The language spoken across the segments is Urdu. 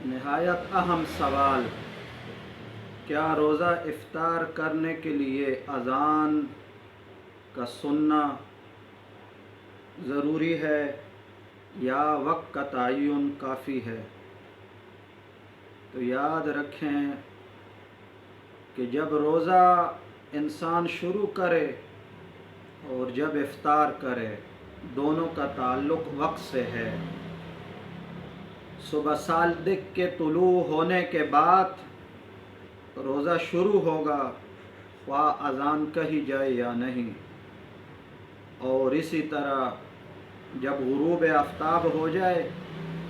نہایت اہم سوال، کیا روزہ افطار کرنے کے لیے اذان کا سننا ضروری ہے یا وقت کا تعین کافی ہے؟ تو یاد رکھیں کہ جب روزہ انسان شروع کرے اور جب افطار کرے، دونوں کا تعلق وقت سے ہے۔ صبح صادق کے طلوع ہونے کے بعد روزہ شروع ہوگا، خواہ اذان کہی جائے یا نہیں، اور اسی طرح جب غروب آفتاب ہو جائے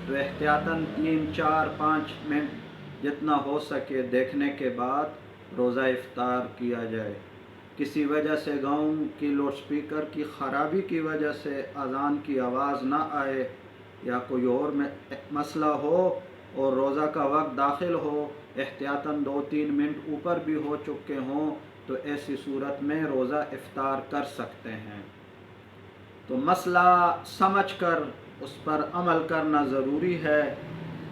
تو احتیاطاً 3، 4، 5 منٹ جتنا ہو سکے دیکھنے کے بعد روزہ افطار کیا جائے۔ کسی وجہ سے گاؤں کی لاؤڈ سپیکر کی خرابی کی وجہ سے اذان کی آواز نہ آئے یا کوئی اور مسئلہ ہو اور روزہ کا وقت داخل ہو، احتیاطاً 2-3 منٹ اوپر بھی ہو چکے ہوں، تو ایسی صورت میں روزہ افطار کر سکتے ہیں۔ تو مسئلہ سمجھ کر اس پر عمل کرنا ضروری ہے۔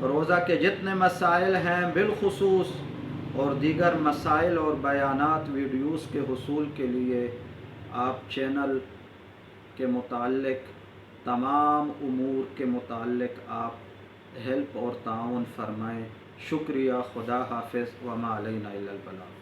روزہ کے جتنے مسائل ہیں بالخصوص اور دیگر مسائل اور بیانات ویڈیوز کے حصول کے لیے آپ چینل کے متعلق تمام امور کے متعلق آپ ہیلپ اور تعاون فرمائیں۔ شکریہ، خدا حافظ، وما علینا الا البلاغ۔